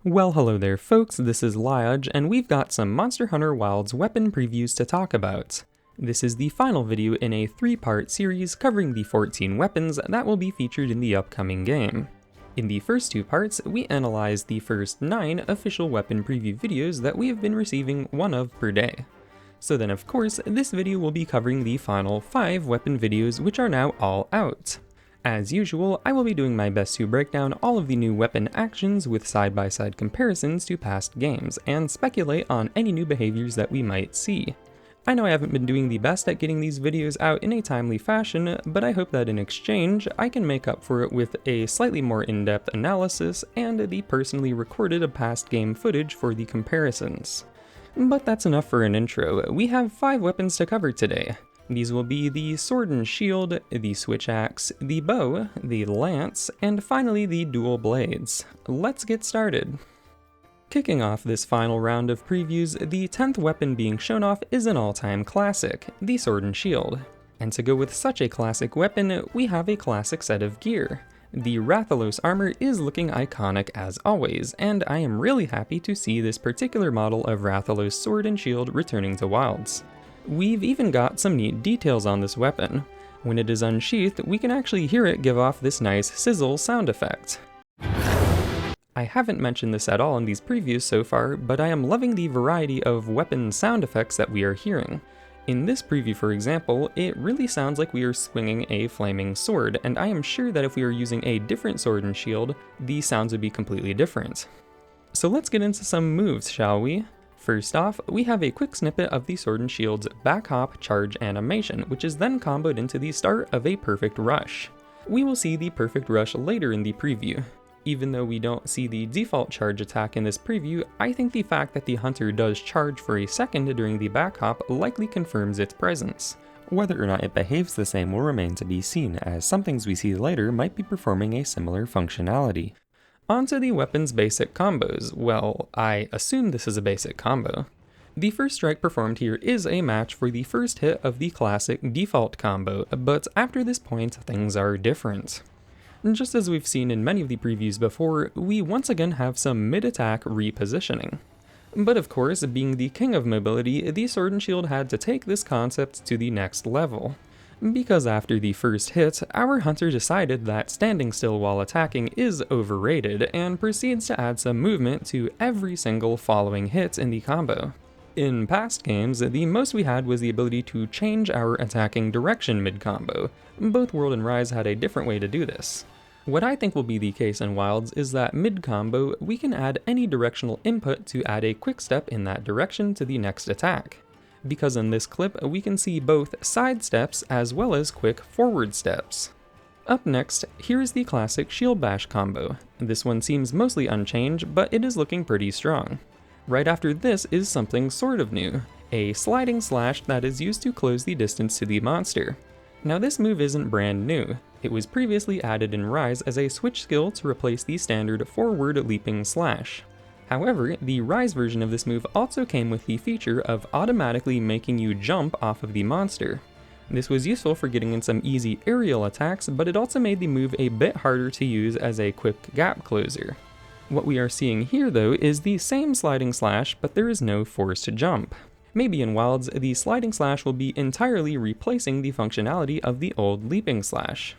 Well, hello there folks, this is Liaj, and we've got some Monster Hunter Wilds weapon previews to talk about. This is the final video in a 3-part series covering the 14 weapons that will be featured in the upcoming game. In the first 2 parts, we analyzed the first 9 official weapon preview videos that we have been receiving one of per day. So then of course, this video will be covering the final 5 weapon videos which are now all out. As usual, I will be doing my best to break down all of the new weapon actions with side-by-side comparisons to past games, and speculate on any new behaviors that we might see. I know I haven't been doing the best at getting these videos out in a timely fashion, but I hope that in exchange, I can make up for it with a slightly more in-depth analysis and the personally recorded past game footage for the comparisons. But that's enough for an intro. We have 5 weapons to cover today. These will be the sword and shield, the switch axe, the bow, the lance, and finally the dual blades. Let's get started. Kicking off this final round of previews, the 10th weapon being shown off is an all-time classic, the sword and shield. And to go with such a classic weapon, we have a classic set of gear. The Rathalos armor is looking iconic as always, and I am really happy to see this particular model of Rathalos sword and shield returning to Wilds. We've even got some neat details on this weapon. When it is unsheathed, we can actually hear it give off this nice sizzle sound effect. I haven't mentioned this at all in these previews so far, but I am loving the variety of weapon sound effects that we are hearing. In this preview, for example, it really sounds like we are swinging a flaming sword, and I am sure that if we are using a different sword and shield, the sounds would be completely different. So let's get into some moves, shall we? First off, we have a quick snippet of the sword and shield's back hop charge animation, which is then comboed into the start of a perfect rush. We will see the perfect rush later in the preview. Even though we don't see the default charge attack in this preview, I think the fact that the hunter does charge for a second during the back hop likely confirms its presence. Whether or not it behaves the same will remain to be seen, as some things we see later might be performing a similar functionality. Onto the weapon's basic combos. Well, I assume this is a basic combo. The first strike performed here is a match for the first hit of the classic default combo, but after this point, things are different. Just as we've seen in many of the previews before, we once again have some mid-attack repositioning. But of course, being the king of mobility, the sword and shield had to take this concept to the next level. Because after the first hit, our hunter decided that standing still while attacking is overrated, and proceeds to add some movement to every single following hit in the combo. In past games, the most we had was the ability to change our attacking direction mid-combo. Both World and Rise had a different way to do this. What I think will be the case in Wilds is that mid-combo, we can add any directional input to add a quick step in that direction to the next attack. Because in this clip, we can see both side steps as well as quick forward steps. Up next, here's the classic shield bash combo. This one seems mostly unchanged, but it is looking pretty strong. Right after this is something sort of new, a sliding slash that is used to close the distance to the monster. Now this move isn't brand new. It was previously added in Rise as a switch skill to replace the standard forward leaping slash. However, the Rise version of this move also came with the feature of automatically making you jump off of the monster. This was useful for getting in some easy aerial attacks, but it also made the move a bit harder to use as a quick gap closer. What we are seeing here though is the same sliding slash, but there is no forced jump. Maybe in Wilds, the sliding slash will be entirely replacing the functionality of the old leaping slash.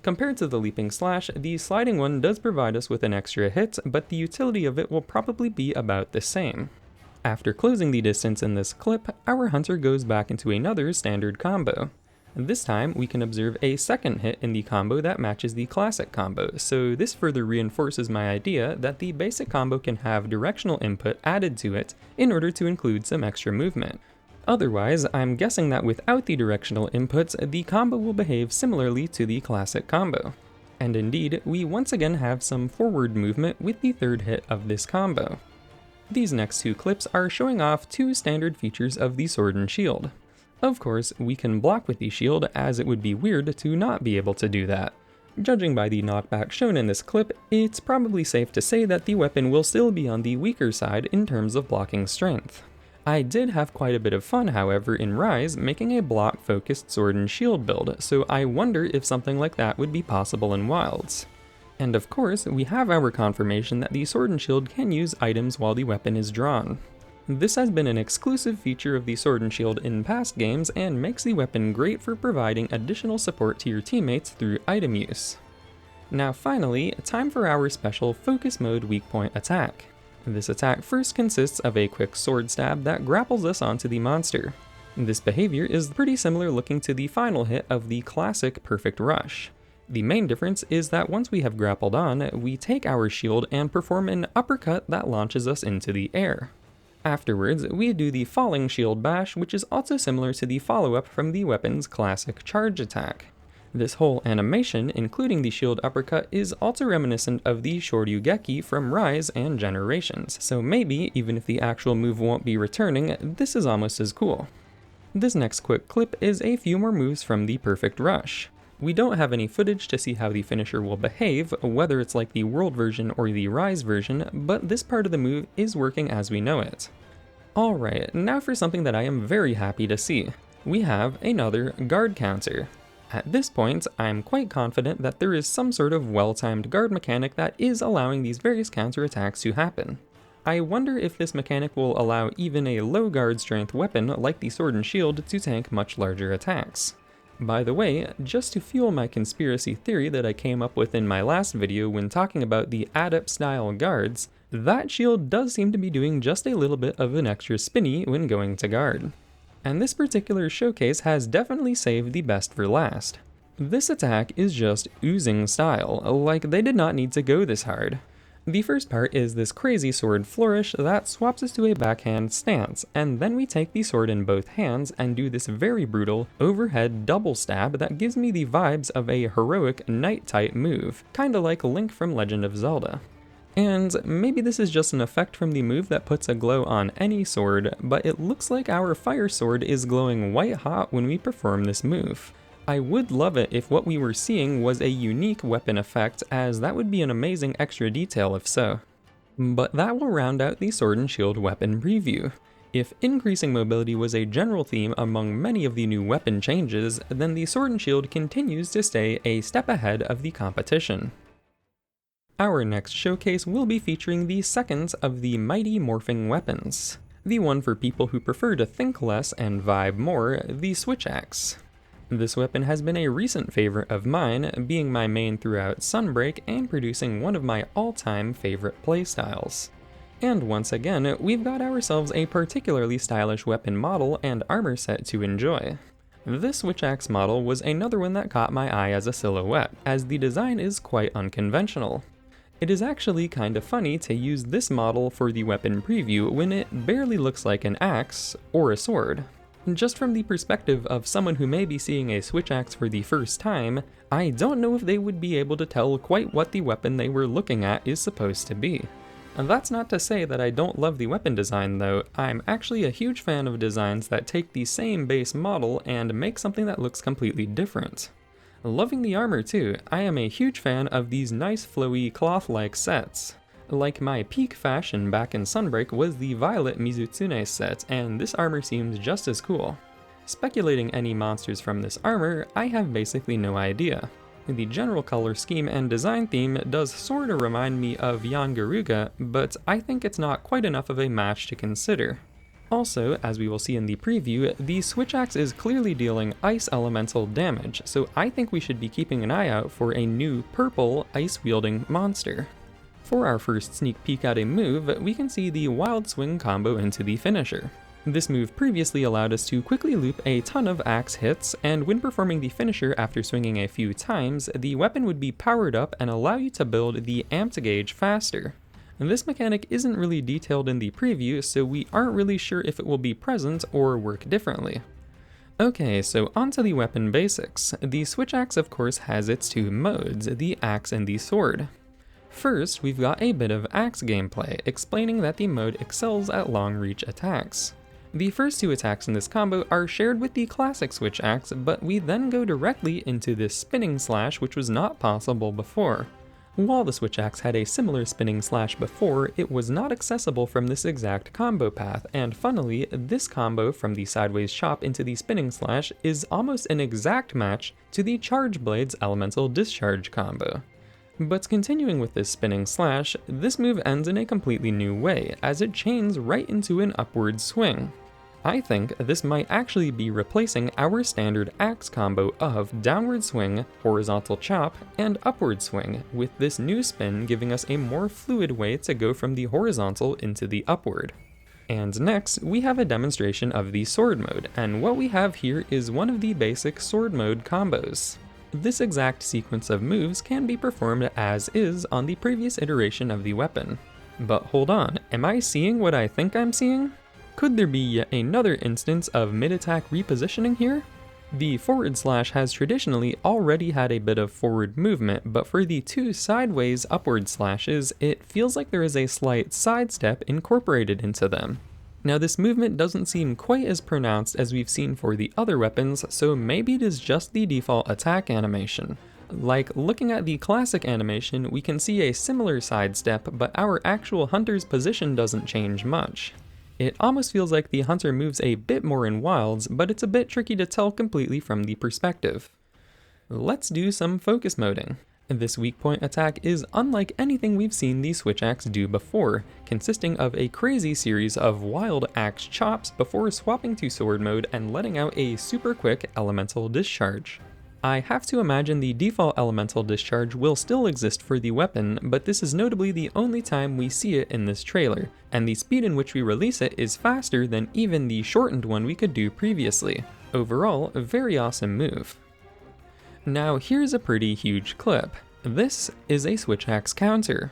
Compared to the leaping slash, the sliding one does provide us with an extra hit, but the utility of it will probably be about the same. After closing the distance in this clip, our hunter goes back into another standard combo. This time, we can observe a second hit in the combo that matches the classic combo, so this further reinforces my idea that the basic combo can have directional input added to it in order to include some extra movement. Otherwise, I'm guessing that without the directional inputs, the combo will behave similarly to the classic combo. And indeed, we once again have some forward movement with the third hit of this combo. These next 2 clips are showing off 2 standard features of the sword and shield. Of course, we can block with the shield, as it would be weird to not be able to do that. Judging by the knockback shown in this clip, it's probably safe to say that the weapon will still be on the weaker side in terms of blocking strength. I did have quite a bit of fun, however, in Rise making a block-focused sword and shield build, so I wonder if something like that would be possible in Wilds. And of course, we have our confirmation that the Sword and Shield can use items while the weapon is drawn. This has been an exclusive feature of the Sword and Shield in past games and makes the weapon great for providing additional support to your teammates through item use. Now finally, time for our special Focus Mode weak point attack. This attack first consists of a quick sword stab that grapples us onto the monster. This behavior is pretty similar looking to the final hit of the classic Perfect Rush. The main difference is that once we have grappled on, we take our shield and perform an uppercut that launches us into the air. Afterwards, we do the falling shield bash, which is also similar to the follow-up from the weapon's classic charge attack. This whole animation, including the shield uppercut, is also reminiscent of the Shoryugeki from Rise and Generations, so maybe, even if the actual move won't be returning, this is almost as cool. This next quick clip is a few more moves from the Perfect Rush. We don't have any footage to see how the finisher will behave, whether it's like the World version or the Rise version, but this part of the move is working as we know it. Alright, now for something that I am very happy to see. We have another guard counter. At this point, I'm quite confident that there is some sort of well-timed guard mechanic that is allowing these various counterattacks to happen. I wonder if this mechanic will allow even a low guard strength weapon like the Sword and Shield to tank much larger attacks. By the way, just to fuel my conspiracy theory that I came up with in my last video when talking about the adept style guards, that shield does seem to be doing just a little bit of an extra spinny when going to guard. And this particular showcase has definitely saved the best for last. This attack is just oozing style, like they did not need to go this hard. The first part is this crazy sword flourish that swaps us to a backhand stance, and then we take the sword in both hands and do this very brutal overhead double stab that gives me the vibes of a heroic knight type move, kinda like Link from Legend of Zelda. And maybe this is just an effect from the move that puts a glow on any sword, but it looks like our fire sword is glowing white hot when we perform this move. I would love it if what we were seeing was a unique weapon effect, as that would be an amazing extra detail if so. But that will round out the Sword and Shield weapon preview. If increasing mobility was a general theme among many of the new weapon changes, then the Sword and Shield continues to stay a step ahead of the competition. Our next showcase will be featuring the second of the mighty morphing weapons. The one for people who prefer to think less and vibe more, the Switch Axe. This weapon has been a recent favorite of mine, being my main throughout Sunbreak and producing one of my all-time favorite playstyles. And once again, we've got ourselves a particularly stylish weapon model and armor set to enjoy. This Switch Axe model was another one that caught my eye as a silhouette, as the design is quite unconventional. It is actually kinda funny to use this model for the weapon preview when it barely looks like an axe or a sword. Just from the perspective of someone who may be seeing a Switch Axe for the first time, I don't know if they would be able to tell quite what the weapon they were looking at is supposed to be. And that's not to say that I don't love the weapon design though. I'm actually a huge fan of designs that take the same base model and make something that looks completely different. Loving the armor too. I am a huge fan of these nice flowy cloth-like sets. Like my peak fashion back in Sunbreak was the Violet Mizutsune set, and this armor seems just as cool. Speculating any monsters from this armor, I have basically no idea. The general color scheme and design theme does sorta remind me of Yangaruga, but I think it's not quite enough of a match to consider. Also, as we will see in the preview, the Switch Axe is clearly dealing ice elemental damage, so I think we should be keeping an eye out for a new purple ice-wielding monster. For our first sneak peek at a move, we can see the Wild Swing combo into the finisher. This move previously allowed us to quickly loop a ton of axe hits, and when performing the finisher after swinging a few times, the weapon would be powered up and allow you to build the amped gauge faster. And this mechanic isn't really detailed in the preview, so we aren't really sure if it will be present or work differently. Okay, so onto the weapon basics. The Switch Axe of course has its two modes, the axe and the sword. First, we've got a bit of axe gameplay, explaining that the mode excels at long reach attacks. The first two attacks in this combo are shared with the classic Switch Axe, but we then go directly into this spinning slash, which was not possible before. While the Switch Axe had a similar spinning slash before, it was not accessible from this exact combo path, and funnily, this combo from the sideways chop into the spinning slash is almost an exact match to the Charge Blade's elemental discharge combo. But continuing with this spinning slash, this move ends in a completely new way, as it chains right into an upward swing. I think this might actually be replacing our standard axe combo of downward swing, horizontal chop, and upward swing, with this new spin giving us a more fluid way to go from the horizontal into the upward. And next, we have a demonstration of the sword mode, and what we have here is one of the basic sword mode combos. This exact sequence of moves can be performed as is on the previous iteration of the weapon. But hold on, am I seeing what I think I'm seeing? Could there be yet another instance of mid-attack repositioning here? The forward slash has traditionally already had a bit of forward movement, but for the two sideways upward slashes, it feels like there is a slight sidestep incorporated into them. Now this movement doesn't seem quite as pronounced as we've seen for the other weapons, so maybe it is just the default attack animation. Like, looking at the classic animation, we can see a similar sidestep, but our actual hunter's position doesn't change much. It almost feels like the hunter moves a bit more in wilds, but it's a bit tricky to tell completely from the perspective. Let's do some focus moding. This weak point attack is unlike anything we've seen the switch axe do before, consisting of a crazy series of wild axe chops before swapping to sword mode and letting out a super quick elemental discharge. I have to imagine the default elemental discharge will still exist for the weapon, but this is notably the only time we see it in this trailer, and the speed in which we release it is faster than even the shortened one we could do previously. Overall, a very awesome move. Now here's a pretty huge clip. This is a switch axe counter.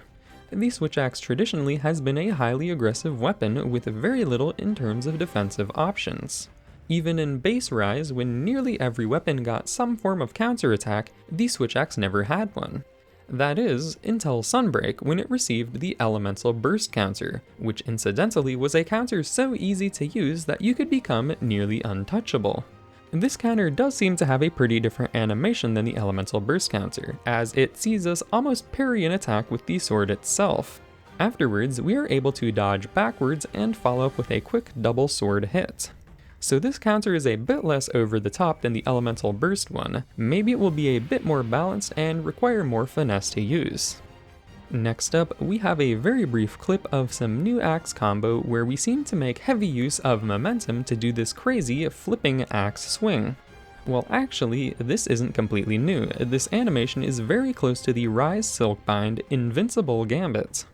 The switch axe traditionally has been a highly aggressive weapon with very little in terms of defensive options. Even in base Rise, when nearly every weapon got some form of counterattack, the switch axe never had one. That is, until Sunbreak, when it received the elemental burst counter, which incidentally was a counter so easy to use that you could become nearly untouchable. This counter does seem to have a pretty different animation than the elemental burst counter, as it sees us almost parry an attack with the sword itself. Afterwards, we are able to dodge backwards and follow up with a quick double sword hit. So this counter is a bit less over the top than the elemental burst one. Maybe it will be a bit more balanced and require more finesse to use. Next up, we have a very brief clip of some new axe combo where we seem to make heavy use of momentum to do this crazy flipping axe swing. Well, actually, this isn't completely new. This animation is very close to the Rise Silkbind Invincible Gambit.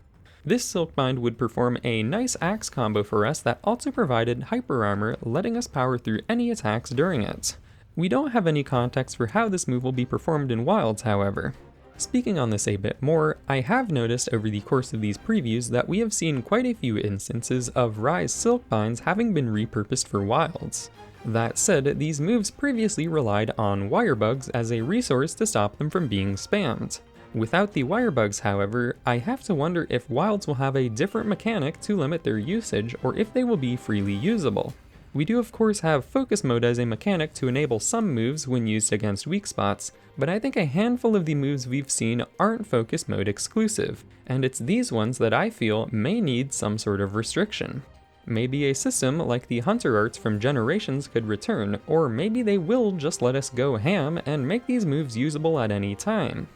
This Silkbind would perform a nice axe combo for us that also provided hyper armor, letting us power through any attacks during it. We don't have any context for how this move will be performed in Wilds, however. Speaking on this a bit more, I have noticed over the course of these previews that we have seen quite a few instances of Rise Silkbinds having been repurposed for Wilds. That said, these moves previously relied on wire bugs as a resource to stop them from being spammed. Without the wire bugs, however, I have to wonder if Wilds will have a different mechanic to limit their usage or if they will be freely usable. We do of course have focus mode as a mechanic to enable some moves when used against weak spots, but I think a handful of the moves we've seen aren't focus mode exclusive, and it's these ones that I feel may need some sort of restriction. Maybe a system like the Hunter Arts from Generations could return, or maybe they will just let us go ham and make these moves usable at any time.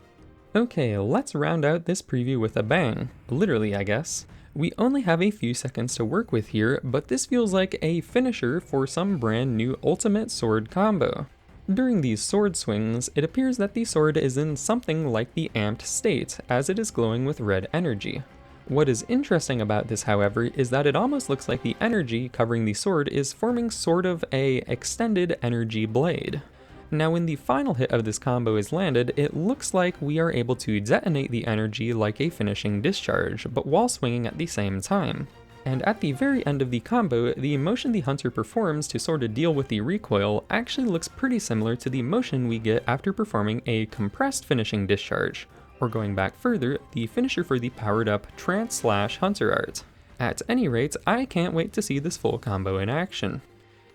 Okay, let's round out this preview with a bang. Literally, I guess. We only have a few seconds to work with here, but this feels like a finisher for some brand new ultimate sword combo. During these sword swings, it appears that the sword is in something like the amped state, as it is glowing with red energy. What is interesting about this, however, is that it almost looks like the energy covering the sword is forming sort of a extended energy blade. Now when the final hit of this combo is landed, it looks like we are able to detonate the energy like a finishing discharge, but while swinging at the same time. And at the very end of the combo, the motion the hunter performs to sort of deal with the recoil actually looks pretty similar to the motion we get after performing a compressed finishing discharge, or going back further, the finisher for the powered up Trance/Hunter art. At any rate, I can't wait to see this full combo in action.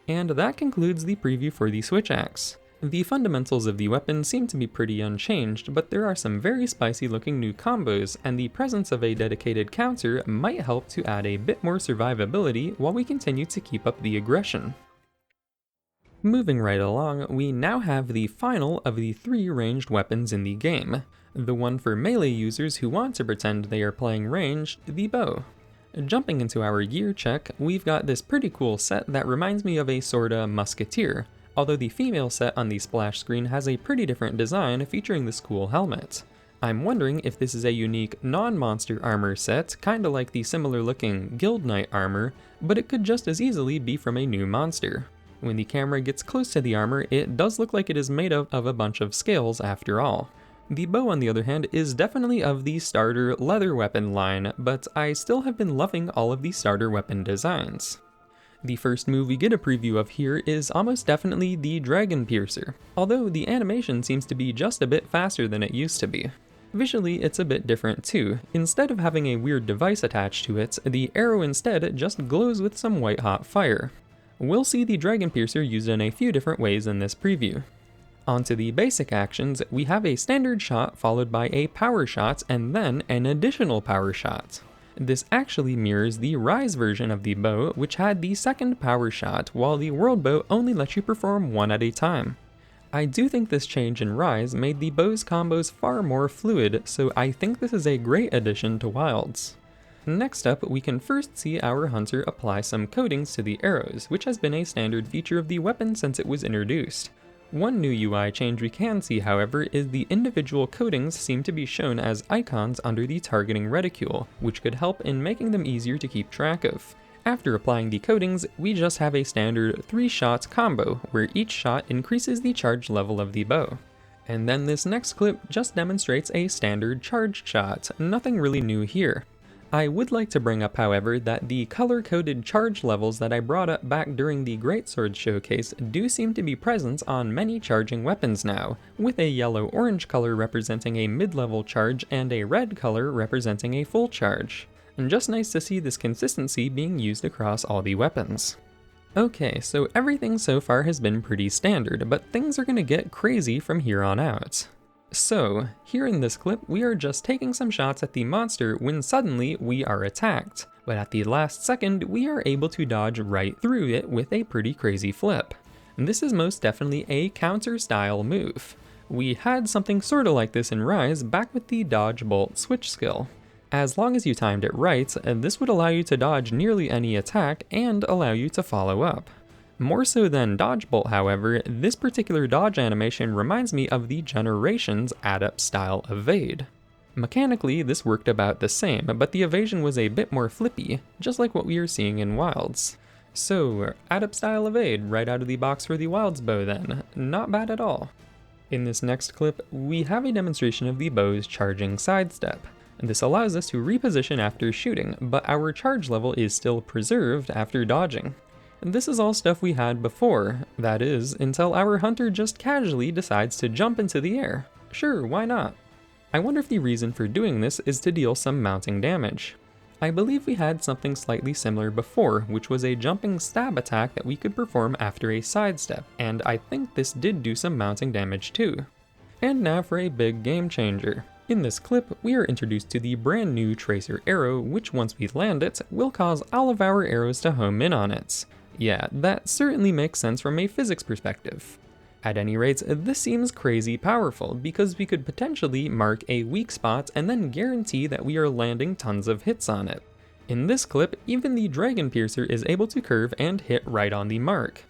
And that concludes the preview for the switch axe. The fundamentals of the weapon seem to be pretty unchanged, but there are some very spicy looking new combos, and the presence of a dedicated counter might help to add a bit more survivability while we continue to keep up the aggression. Moving right along, we now have the final of the 3 ranged weapons in the game. The one for melee users who want to pretend they are playing ranged, the bow. Jumping into our gear check, we've got this pretty cool set that reminds me of a sorta musketeer, although the female set on the splash screen has a pretty different design featuring this cool helmet. I'm wondering if this is a unique non-monster armor set, kinda like the similar looking Guild Knight armor, but it could just as easily be from a new monster. When the camera gets close to the armor, it does look like it is made of a bunch of scales after all. The bow, on the other hand, is definitely of the starter leather weapon line, but I still have been loving all of the starter weapon designs. The first move we get a preview of here is almost definitely the Dragon Piercer, although the animation seems to be just a bit faster than it used to be. Visually, it's a bit different too. Instead of having a weird device attached to it, the arrow instead just glows with some white hot fire. We'll see the Dragon Piercer used in a few different ways in this preview. Onto the basic actions, we have a standard shot followed by a power shot and then an additional power shot. This actually mirrors the Rise version of the bow, which had the second power shot, while the World Bow only lets you perform one at a time. I do think this change in Rise made the bow's combos far more fluid, so I think this is a great addition to Wilds. Next up, we can first see our hunter apply some coatings to the arrows, which has been a standard feature of the weapon since it was introduced. One new UI change we can see, however, is the individual coatings seem to be shown as icons under the targeting reticule, which could help in making them easier to keep track of. After applying the coatings, we just have a standard 3-shot combo, where each shot increases the charge level of the bow. And then this next clip just demonstrates a standard charged shot, nothing really new here. I would like to bring up, however, that the color-coded charge levels that I brought up back during the Greatsword showcase do seem to be present on many charging weapons now, with a yellow-orange color representing a mid-level charge and a red color representing a full charge. And just nice to see this consistency being used across all the weapons. Okay, so everything so far has been pretty standard, but things are gonna get crazy from here on out. So, here in this clip, we are just taking some shots at the monster when suddenly we are attacked, but at the last second, we are able to dodge right through it with a pretty crazy flip. And this is most definitely a counter-style move. We had something sorta like this in Rise back with the dodge bolt switch skill. As long as you timed it right, this would allow you to dodge nearly any attack and allow you to follow up. More so than dodge bolt, however, this particular dodge animation reminds me of the Generations adept style evade. Mechanically, this worked about the same, but the evasion was a bit more flippy, just like what we are seeing in Wilds. So, adept style evade right out of the box for the Wilds bow then, not bad at all. In this next clip, we have a demonstration of the bow's charging sidestep. This allows us to reposition after shooting, but our charge level is still preserved after dodging. This is all stuff we had before, that is, until our hunter just casually decides to jump into the air. Sure, why not? I wonder if the reason for doing this is to deal some mounting damage. I believe we had something slightly similar before, which was a jumping stab attack that we could perform after a sidestep, and I think this did do some mounting damage too. And now for a big game changer. In this clip, we are introduced to the brand new Tracer Arrow, which once we land it, will cause all of our arrows to home in on it. Yeah, that certainly makes sense from a physics perspective. At any rate, this seems crazy powerful, because we could potentially mark a weak spot and then guarantee that we are landing tons of hits on it. In this clip, even the Dragon Piercer is able to curve and hit right on the mark.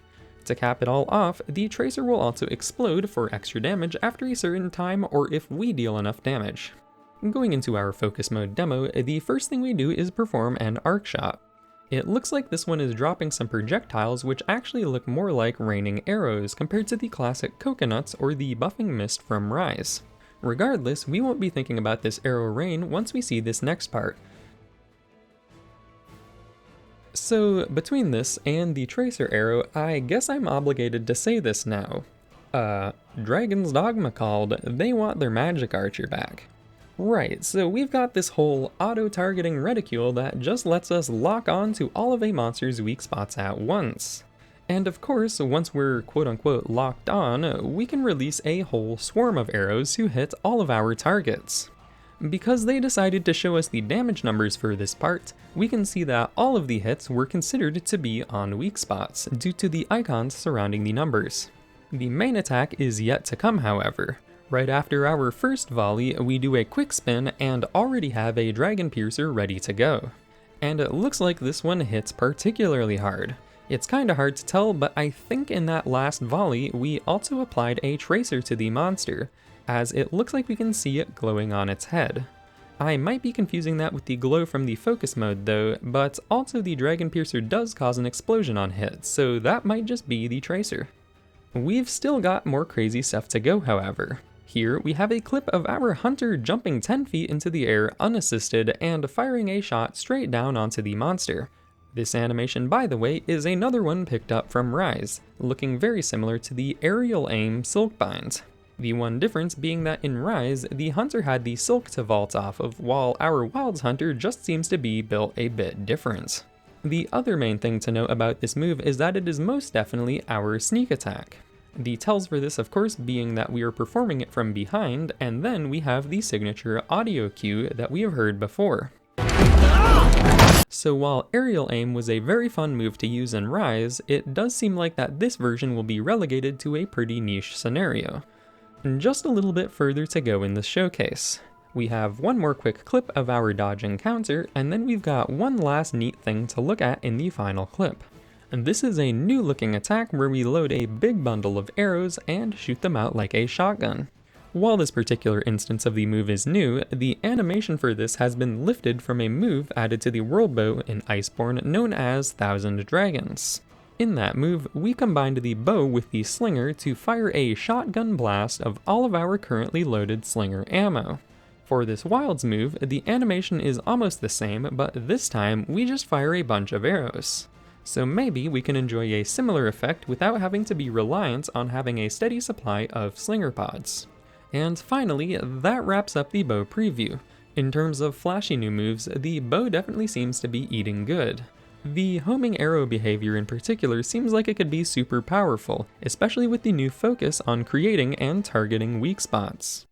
To cap it all off, the Tracer will also explode for extra damage after a certain time or if we deal enough damage. Going into our focus mode demo, the first thing we do is perform an arc shot. It looks like this one is dropping some projectiles which actually look more like raining arrows compared to the classic coconuts or the buffing mist from Rise. Regardless, we won't be thinking about this arrow rain once we see this next part. So, between this and the Tracer Arrow, I guess I'm obligated to say this now. Dragon's Dogma called, they want their magic archer back. Right, so we've got this whole auto-targeting reticule that just lets us lock on to all of a monster's weak spots at once. And of course, once we're quote-unquote locked on, we can release a whole swarm of arrows to hit all of our targets. Because they decided to show us the damage numbers for this part, we can see that all of the hits were considered to be on weak spots due to the icons surrounding the numbers. The main attack is yet to come, however. Right after our first volley, we do a quick spin and already have a Dragon Piercer ready to go. And it looks like this one hits particularly hard. It's kinda hard to tell, but I think in that last volley, we also applied a tracer to the monster, as it looks like we can see it glowing on its head. I might be confusing that with the glow from the focus mode though, but also the Dragon Piercer does cause an explosion on hit, so that might just be the tracer. We've still got more crazy stuff to go, however. Here we have a clip of our hunter jumping 10 feet into the air unassisted and firing a shot straight down onto the monster. This animation, by the way, is another one picked up from Rise, looking very similar to the aerial aim Silkbind. The one difference being that in Rise, the hunter had the silk to vault off of, while our Wilds hunter just seems to be built a bit different. The other main thing to note about this move is that it is most definitely our sneak attack. The tells for this, of course, being that we are performing it from behind, and then we have the signature audio cue that we have heard before. So while aerial aim was a very fun move to use in Rise, it does seem like that this version will be relegated to a pretty niche scenario. And just a little bit further to go in this showcase. We have one more quick clip of our dodge encounter, and then we've got one last neat thing to look at in the final clip. And this is a new looking attack where we load a big bundle of arrows and shoot them out like a shotgun. While this particular instance of the move is new, the animation for this has been lifted from a move added to the world bow in Iceborne known as Thousand Dragons. In that move, we combined the bow with the slinger to fire a shotgun blast of all of our currently loaded slinger ammo. For this Wilds move, the animation is almost the same, but this time we just fire a bunch of arrows. So maybe we can enjoy a similar effect without having to be reliant on having a steady supply of slinger pods. And finally, that wraps up the bow preview. In terms of flashy new moves, the bow definitely seems to be eating good. The homing arrow behavior in particular seems like it could be super powerful, especially with the new focus on creating and targeting weak spots.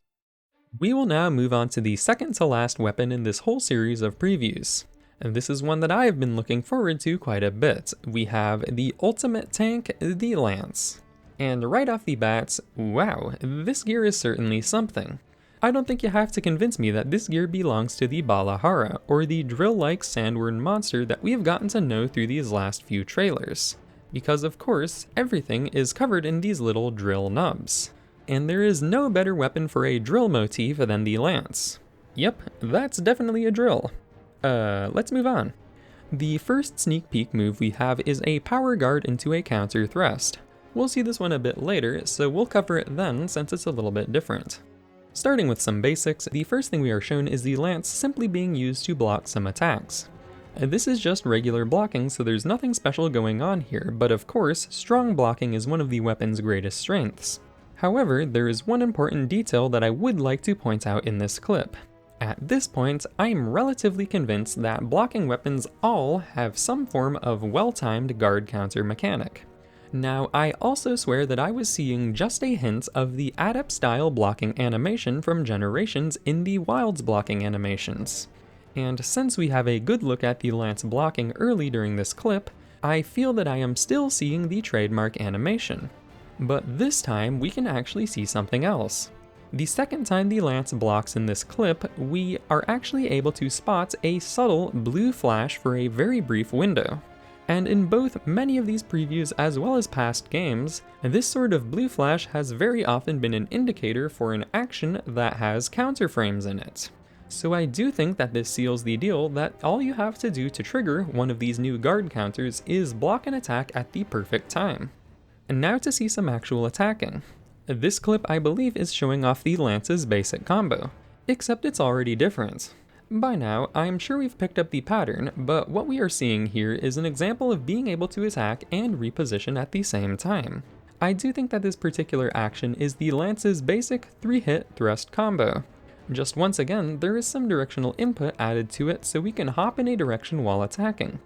We will now move on to the second to last weapon in this whole series of previews. And this is one that I have been looking forward to quite a bit. We have the ultimate tank, the Lance. And right off the bat, wow, this gear is certainly something. I don't think you have to convince me that this gear belongs to the Balahara, or the drill-like sandworm monster that we have gotten to know through these last few trailers. Because of course, everything is covered in these little drill nubs. And there is no better weapon for a drill motif than the Lance. Yep, that's definitely a drill. Let's move on. The first sneak peek move we have is a power guard into a counter thrust. We'll see this one a bit later, so we'll cover it then since it's a little bit different. Starting with some basics, the first thing we are shown is the Lance simply being used to block some attacks. This is just regular blocking, so there's nothing special going on here, but of course, strong blocking is one of the weapon's greatest strengths. However, there is one important detail that I would like to point out in this clip. At this point, I am relatively convinced that blocking weapons all have some form of well-timed guard counter mechanic. Now, I also swear that I was seeing just a hint of the adept-style blocking animation from Generations in the Wilds blocking animations. And since we have a good look at the Lance blocking early during this clip, I feel that I am still seeing the trademark animation. But this time, we can actually see something else. The second time the Lance blocks in this clip, we are actually able to spot a subtle blue flash for a very brief window. And in both many of these previews as well as past games, this sort of blue flash has very often been an indicator for an action that has counter frames in it. So I do think that this seals the deal that all you have to do to trigger one of these new guard counters is block an attack at the perfect time. And now to see some actual attacking. This clip, I believe, is showing off the Lance's basic combo, except it's already different. By now, I'm sure we've picked up the pattern, but what we are seeing here is an example of being able to attack and reposition at the same time. I do think that this particular action is the Lance's basic 3-hit thrust combo. Just once again, there is some directional input added to it so we can hop in a direction while attacking.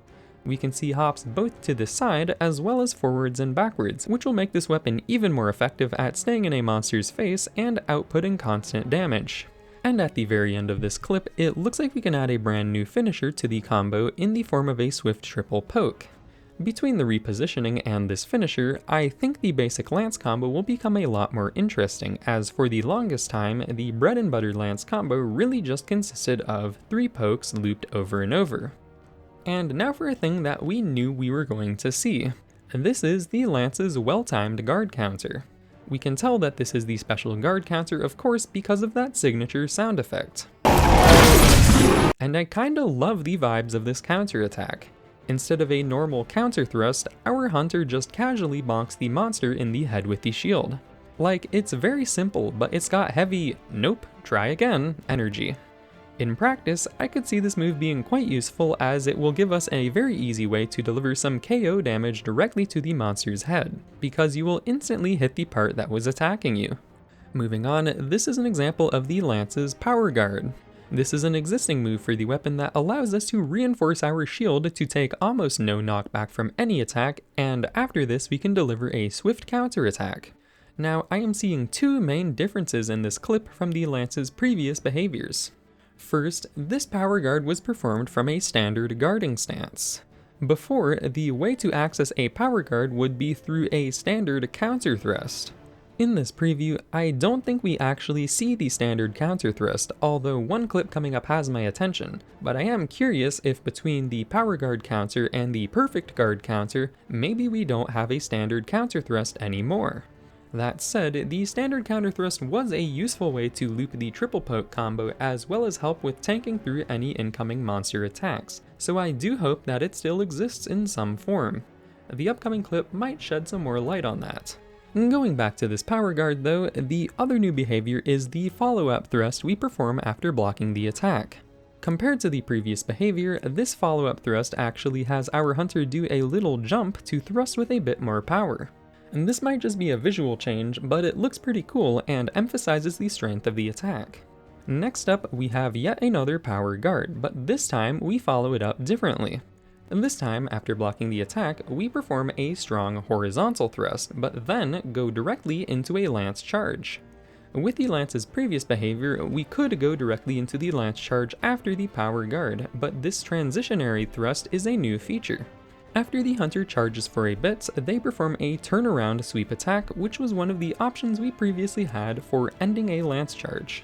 We can see hops both to the side as well as forwards and backwards, which will make this weapon even more effective at staying in a monster's face and outputting constant damage. And at the very end of this clip, it looks like we can add a brand new finisher to the combo in the form of a swift triple poke. Between the repositioning and this finisher, I think the basic lance combo will become a lot more interesting, as for the longest time, the bread and butter lance combo really just consisted of 3 pokes looped over and over. And now for a thing that we knew we were going to see. This is the lance's well-timed guard counter. We can tell that this is the special guard counter, of course, because of that signature sound effect. And I kinda love the vibes of this counter attack. Instead of a normal counter thrust, our hunter just casually bonks the monster in the head with the shield. Like, it's very simple, but it's got heavy, nope, try again, energy. In practice, I could see this move being quite useful as it will give us a very easy way to deliver some KO damage directly to the monster's head, because you will instantly hit the part that was attacking you. Moving on, this is an example of the lance's power guard. This is an existing move for the weapon that allows us to reinforce our shield to take almost no knockback from any attack, and after this we can deliver a swift counter attack. Now, I am seeing 2 main differences in this clip from the lance's previous behaviors. First, this power guard was performed from a standard guarding stance. Before, the way to access a power guard would be through a standard counter thrust. In this preview, I don't think we actually see the standard counter thrust, although one clip coming up has my attention, but I am curious if between the power guard counter and the perfect guard counter, maybe we don't have a standard counter thrust anymore. That said, the standard counter thrust was a useful way to loop the triple poke combo as well as help with tanking through any incoming monster attacks, so I do hope that it still exists in some form. The upcoming clip might shed some more light on that. Going back to this power guard though, the other new behavior is the follow-up thrust we perform after blocking the attack. Compared to the previous behavior, this follow-up thrust actually has our hunter do a little jump to thrust with a bit more power. And this might just be a visual change, but it looks pretty cool and emphasizes the strength of the attack. Next up, we have yet another power guard, but this time we follow it up differently. And this time, after blocking the attack, we perform a strong horizontal thrust, but then go directly into a lance charge. With the lance's previous behavior, we could go directly into the lance charge after the power guard, but this transitionary thrust is a new feature. After the hunter charges for a bit, they perform a turnaround sweep attack, which was one of the options we previously had for ending a lance charge.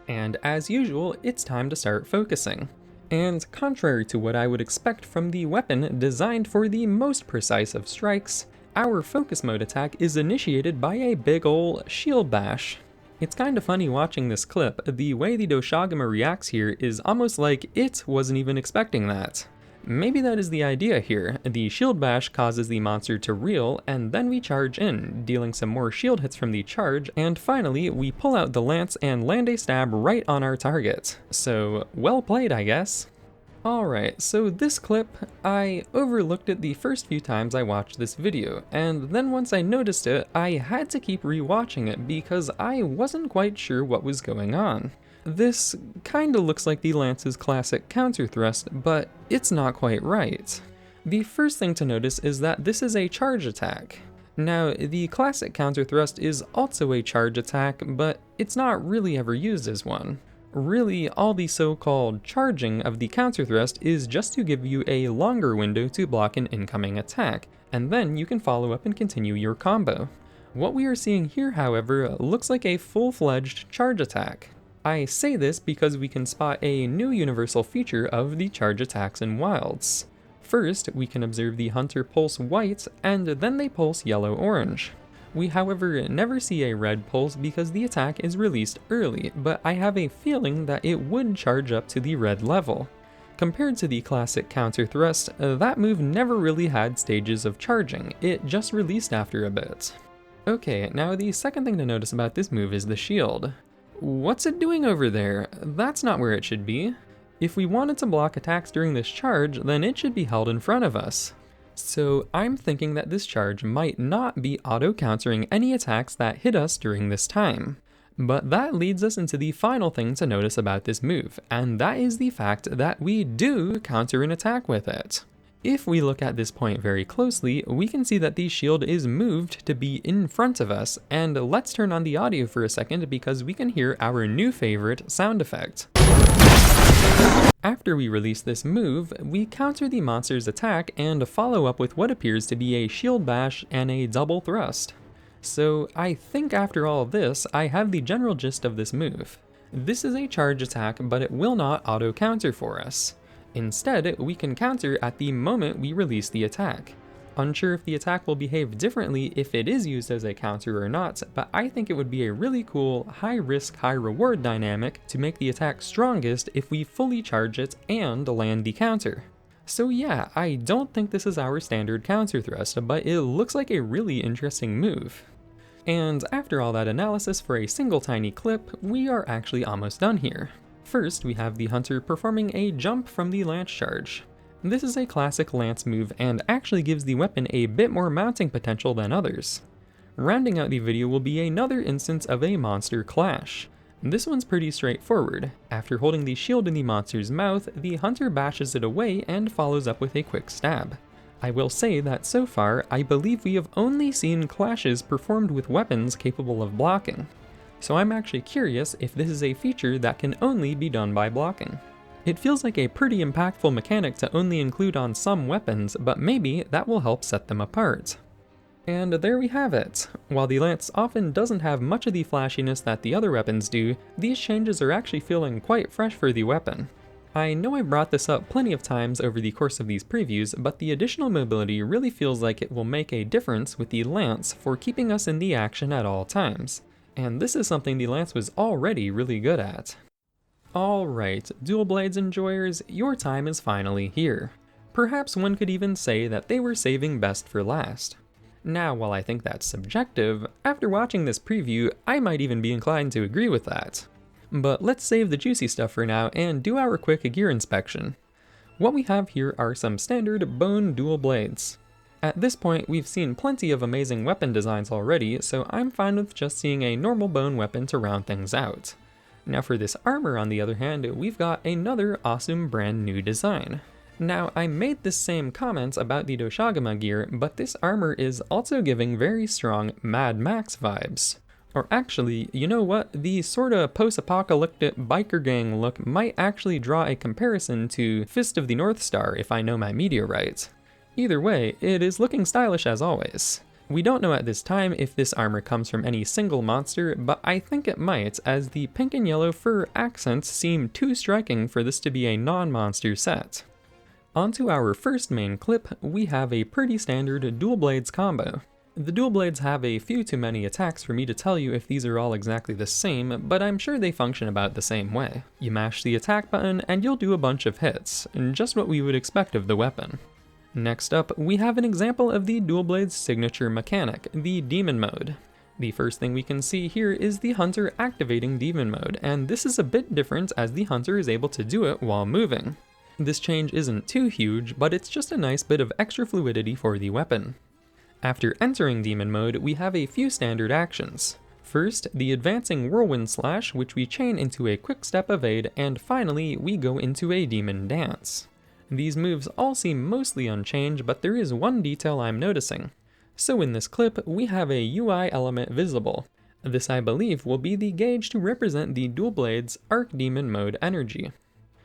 And as usual, it's time to start focusing. And contrary to what I would expect from the weapon designed for the most precise of strikes, our focus mode attack is initiated by a big ol' shield bash. It's kinda funny watching this clip, the way the Doshagama reacts here is almost like it wasn't even expecting that. Maybe that is the idea here. The shield bash causes the monster to reel, and then we charge in, dealing some more shield hits from the charge, and finally we pull out the lance and land a stab right on our target. So, well played, I guess. Alright, so this clip, I overlooked it the first few times I watched this video, and then once I noticed it, I had to keep rewatching it because I wasn't quite sure what was going on. This kinda looks like the lance's classic counter thrust, but it's not quite right. The first thing to notice is that this is a charge attack. Now, the classic counter thrust is also a charge attack, but it's not really ever used as one. Really, all the so-called charging of the counter thrust is just to give you a longer window to block an incoming attack, and then you can follow up and continue your combo. What we are seeing here, however, looks like a full-fledged charge attack. I say this because we can spot a new universal feature of the charge attacks in Wilds. First, we can observe the hunter pulse white, and then they pulse yellow-orange. We, however, never see a red pulse because the attack is released early, but I have a feeling that it would charge up to the red level. Compared to the classic counter thrust, that move never really had stages of charging, it just released after a bit. Okay, now the second thing to notice about this move is the shield. What's it doing over there? That's not where it should be. If we wanted to block attacks during this charge, then it should be held in front of us. So I'm thinking that this charge might not be auto-countering any attacks that hit us during this time. But that leads us into the final thing to notice about this move, and that is the fact that we do counter an attack with it. If we look at this point very closely, we can see that the shield is moved to be in front of us, and let's turn on the audio for a second because we can hear our new favorite sound effect. After we release this move, we counter the monster's attack and follow up with what appears to be a shield bash and a double thrust. So I think after all of this, I have the general gist of this move. This is a charge attack, but it will not auto-counter for us. Instead, we can counter at the moment we release the attack. Unsure if the attack will behave differently if it is used as a counter or not, but I think it would be a really cool high risk, high reward dynamic to make the attack strongest if we fully charge it and land the counter. So yeah, I don't think this is our standard counter thrust, but it looks like a really interesting move. And after all that analysis for a single tiny clip, we are actually almost done here. First, we have the hunter performing a jump from the lance charge. This is a classic lance move and actually gives the weapon a bit more mounting potential than others. Rounding out the video will be another instance of a monster clash. This one's pretty straightforward. After holding the shield in the monster's mouth, the hunter bashes it away and follows up with a quick stab. I will say that so far, I believe we have only seen clashes performed with weapons capable of blocking. So I'm actually curious if this is a feature that can only be done by blocking. It feels like a pretty impactful mechanic to only include on some weapons, but maybe that will help set them apart. And there we have it. While the lance often doesn't have much of the flashiness that the other weapons do, these changes are actually feeling quite fresh for the weapon. I know I brought this up plenty of times over the course of these previews, but the additional mobility really feels like it will make a difference with the lance for keeping us in the action at all times. And this is something the lance was already really good at. Alright, Dual Blades enjoyers, your time is finally here. Perhaps one could even say that they were saving best for last. Now, while I think that's subjective, after watching this preview, I might even be inclined to agree with that. But let's save the juicy stuff for now and do our quick gear inspection. What we have here are some standard bone dual blades. At this point, we've seen plenty of amazing weapon designs already, so I'm fine with just seeing a normal bone weapon to round things out. Now for this armor, on the other hand, we've got another awesome brand new design. Now, I made this same comment about the Doshagama gear, but this armor is also giving very strong Mad Max vibes. Or actually, you know what? The sorta post-apocalyptic biker gang look might actually draw a comparison to Fist of the North Star if I know my media right. Either way, it is looking stylish as always. We don't know at this time if this armor comes from any single monster, but I think it might, as the pink and yellow fur accents seem too striking for this to be a non-monster set. Onto our first main clip, we have a pretty standard dual blades combo. The dual blades have a few too many attacks for me to tell you if these are all exactly the same, but I'm sure they function about the same way. You mash the attack button and you'll do a bunch of hits, just what we would expect of the weapon. Next up, we have an example of the dual blade's signature mechanic, the Demon Mode. The first thing we can see here is the hunter activating Demon Mode, and this is a bit different as the hunter is able to do it while moving. This change isn't too huge, but it's just a nice bit of extra fluidity for the weapon. After entering Demon Mode, we have a few standard actions. First, the advancing Whirlwind Slash, which we chain into a quick step evade, and finally, we go into a Demon Dance. These moves all seem mostly unchanged, but there is one detail I'm noticing. So in this clip, we have a UI element visible. This I believe will be the gauge to represent the dual blade's Arc Demon Mode energy.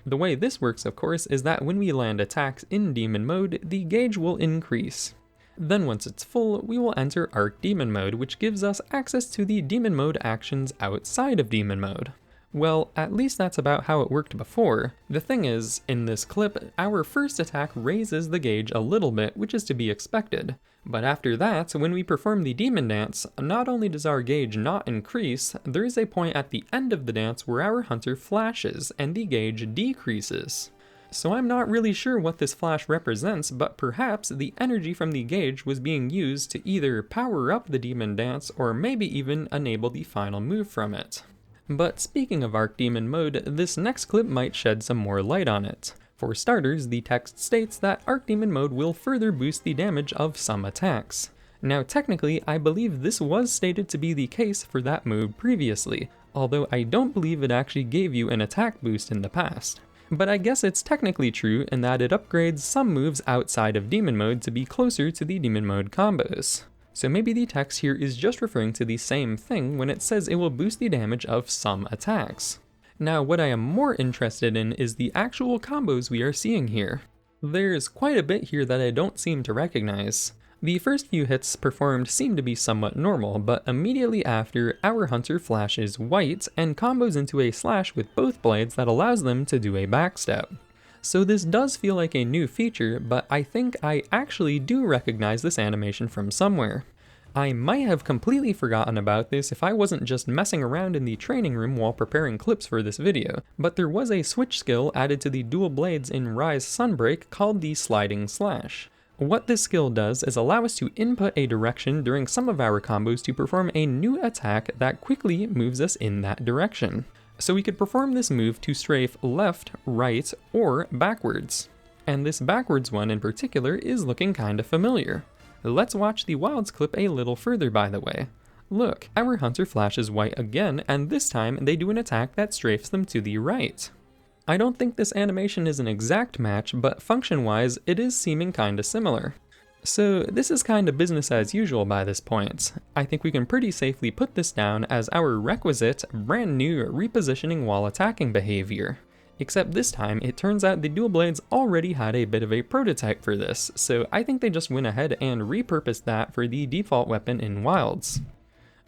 The way this works, of course, is that when we land attacks in Demon Mode, the gauge will increase. Then once it's full, we will enter Arc Demon Mode, which gives us access to the Demon Mode actions outside of Demon Mode. Well, at least that's about how it worked before. The thing is, in this clip, our first attack raises the gauge a little bit, which is to be expected. But after that, when we perform the Demon Dance, not only does our gauge not increase, there is a point at the end of the dance where our hunter flashes and the gauge decreases. So I'm not really sure what this flash represents, but perhaps the energy from the gauge was being used to either power up the Demon Dance or maybe even enable the final move from it. But speaking of Arc Demon Mode, this next clip might shed some more light on it. For starters, the text states that Arc Demon Mode will further boost the damage of some attacks. Now technically, I believe this was stated to be the case for that move previously, although I don't believe it actually gave you an attack boost in the past. But I guess it's technically true in that it upgrades some moves outside of Demon Mode to be closer to the Demon Mode combos. So maybe the text here is just referring to the same thing when it says it will boost the damage of some attacks. Now, what I am more interested in is the actual combos we are seeing here. There's quite a bit here that I don't seem to recognize. The first few hits performed seem to be somewhat normal, but immediately after, our hunter flashes white and combos into a slash with both blades that allows them to do a backstep. So this does feel like a new feature, but I think I actually do recognize this animation from somewhere. I might have completely forgotten about this if I wasn't just messing around in the training room while preparing clips for this video, but there was a switch skill added to the dual blades in Rise Sunbreak called the sliding slash. What this skill does is allow us to input a direction during some of our combos to perform a new attack that quickly moves us in that direction. So we could perform this move to strafe left, right, or backwards. And this backwards one in particular is looking kinda familiar. Let's watch the Wilds clip a little further, by the way. Look, our hunter flashes white again, and this time they do an attack that strafes them to the right. I don't think this animation is an exact match, but function-wise, it is seeming kinda similar. So this is kinda business as usual by this point. I think we can pretty safely put this down as our requisite, brand new repositioning while attacking behavior. Except this time, it turns out the dual blades already had a bit of a prototype for this, so I think they just went ahead and repurposed that for the default weapon in Wilds.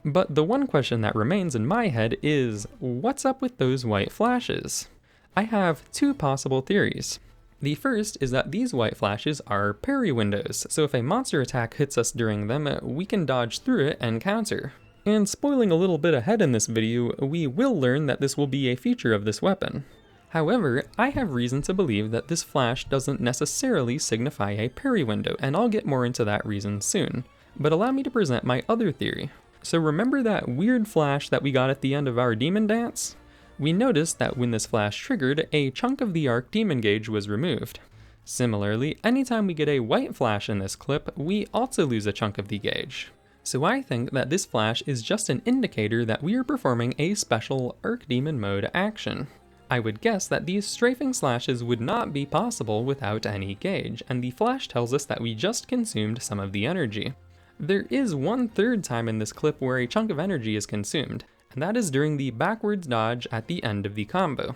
But the one question that remains in my head is, what's up with those white flashes? I have two possible theories. The first is that these white flashes are parry windows, so if a monster attack hits us during them, we can dodge through it and counter. And spoiling a little bit ahead in this video, we will learn that this will be a feature of this weapon. However, I have reason to believe that this flash doesn't necessarily signify a parry window, and I'll get more into that reason soon. But allow me to present my other theory. So remember that weird flash that we got at the end of our demon dance? We noticed that when this flash triggered, a chunk of the arc demon gauge was removed. Similarly, anytime we get a white flash in this clip, we also lose a chunk of the gauge. So I think that this flash is just an indicator that we are performing a special arc demon mode action. I would guess that these strafing slashes would not be possible without any gauge, and the flash tells us that we just consumed some of the energy. There is one third time in this clip where a chunk of energy is consumed, and that is during the backwards dodge at the end of the combo.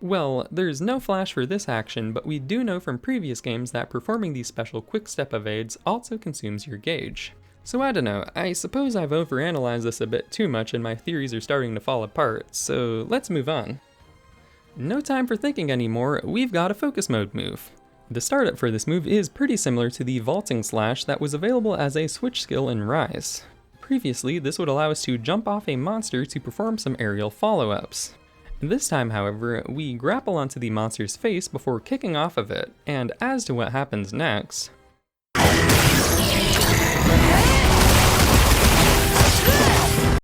Well, there's no flash for this action, but we do know from previous games that performing these special quick step evades also consumes your gauge. So I don't know, I suppose I've overanalyzed this a bit too much and my theories are starting to fall apart, so let's move on. No time for thinking anymore, we've got a focus mode move. The startup for this move is pretty similar to the vaulting slash that was available as a switch skill in Rise. Previously, this would allow us to jump off a monster to perform some aerial follow-ups. This time, however, we grapple onto the monster's face before kicking off of it, and as to what happens next...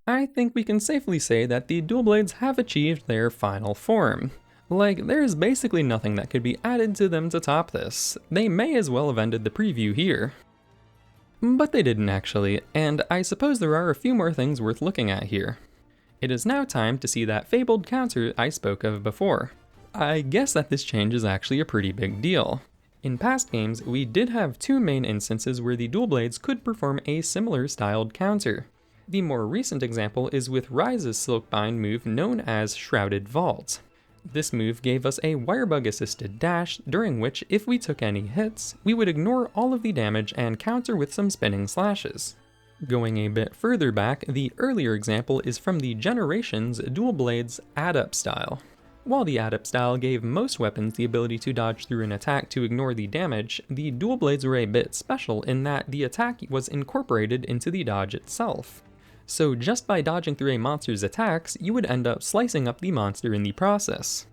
I think we can safely say that the dual blades have achieved their final form. Like, there's basically nothing that could be added to them to top this. They may as well have ended the preview here. But they didn't actually, and I suppose there are a few more things worth looking at here. It is now time to see that fabled counter I spoke of before. I guess that this change is actually a pretty big deal. In past games, we did have two main instances where the dual blades could perform a similar styled counter. The more recent example is with Rise's Silkbind move known as Shrouded Vault. This move gave us a wirebug assisted dash, during which if we took any hits, we would ignore all of the damage and counter with some spinning slashes. Going a bit further back, the earlier example is from the Generations Dual Blades Add-Up style. While the Add-Up style gave most weapons the ability to dodge through an attack to ignore the damage, the dual blades were a bit special in that the attack was incorporated into the dodge itself. So just by dodging through a monster's attacks, you would end up slicing up the monster in the process.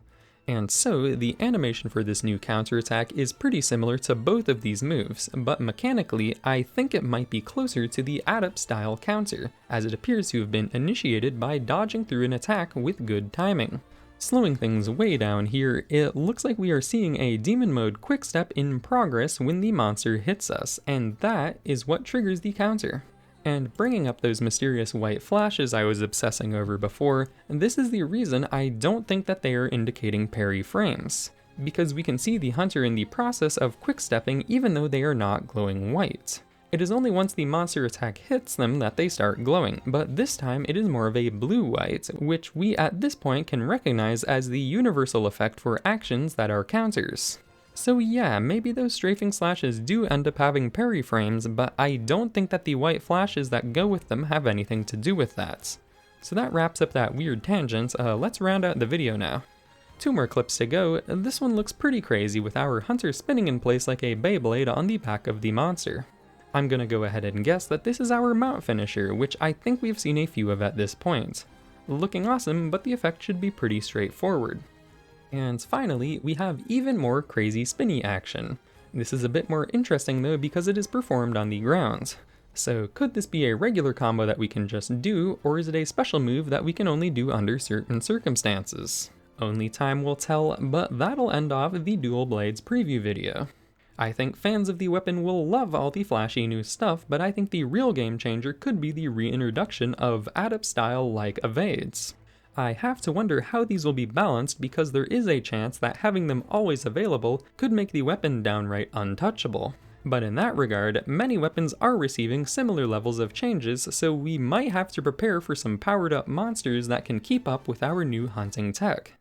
And so, the animation for this new counterattack is pretty similar to both of these moves, but mechanically, I think it might be closer to the Add-Up style counter, as it appears to have been initiated by dodging through an attack with good timing. Slowing things way down here, it looks like we are seeing a demon mode quickstep in progress when the monster hits us, and that is what triggers the counter. And bringing up those mysterious white flashes I was obsessing over before, this is the reason I don't think that they are indicating parry frames, because we can see the hunter in the process of quickstepping even though they are not glowing white. It is only once the monster attack hits them that they start glowing, but this time it is more of a blue-white, which we at this point can recognize as the universal effect for actions that are counters. So yeah, maybe those strafing slashes do end up having parry frames, but I don't think that the white flashes that go with them have anything to do with that. So that wraps up that weird tangent. Let's round out the video now. 2 more clips to go. This one looks pretty crazy with our hunter spinning in place like a Beyblade on the back of the monster. I'm gonna go ahead and guess that this is our mount finisher, which I think we've seen a few of at this point. Looking awesome, but the effect should be pretty straightforward. And finally, we have even more crazy spinny action. This is a bit more interesting though because it is performed on the ground. So could this be a regular combo that we can just do, or is it a special move that we can only do under certain circumstances? Only time will tell, but that'll end off the Dual Blades preview video. I think fans of the weapon will love all the flashy new stuff, but I think the real game changer could be the reintroduction of adept style like evades. I have to wonder how these will be balanced because there is a chance that having them always available could make the weapon downright untouchable. But in that regard, many weapons are receiving similar levels of changes, so we might have to prepare for some powered up monsters that can keep up with our new hunting tech.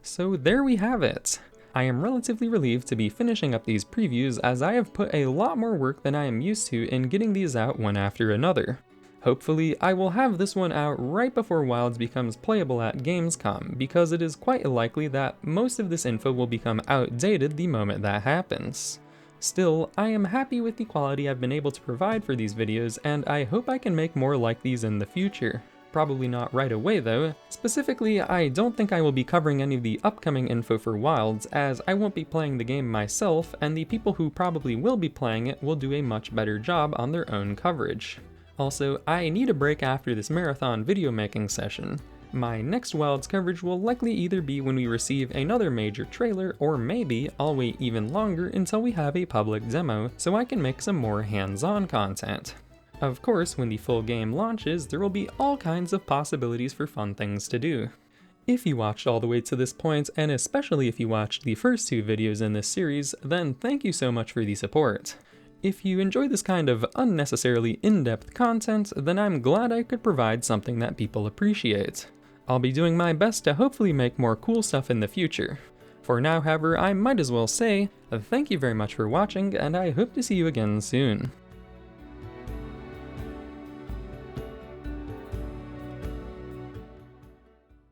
So there we have it. I am relatively relieved to be finishing up these previews as I have put a lot more work than I am used to in getting these out one after another. Hopefully, I will have this one out right before Wilds becomes playable at Gamescom, because it is quite likely that most of this info will become outdated the moment that happens. Still, I am happy with the quality I've been able to provide for these videos, and I hope I can make more like these in the future. Probably not right away though. Specifically, I don't think I will be covering any of the upcoming info for Wilds, as I won't be playing the game myself, and the people who probably will be playing it will do a much better job on their own coverage. Also, I need a break after this marathon video making session. My next Wilds coverage will likely either be when we receive another major trailer, or maybe I'll wait even longer until we have a public demo so I can make some more hands-on content. Of course, when the full game launches, there will be all kinds of possibilities for fun things to do. If you watched all the way to this point, and especially if you watched the first 2 videos in this series, then thank you so much for the support. If you enjoy this kind of unnecessarily in-depth content, then I'm glad I could provide something that people appreciate. I'll be doing my best to hopefully make more cool stuff in the future. For now, however, I might as well say, thank you very much for watching, and I hope to see you again soon.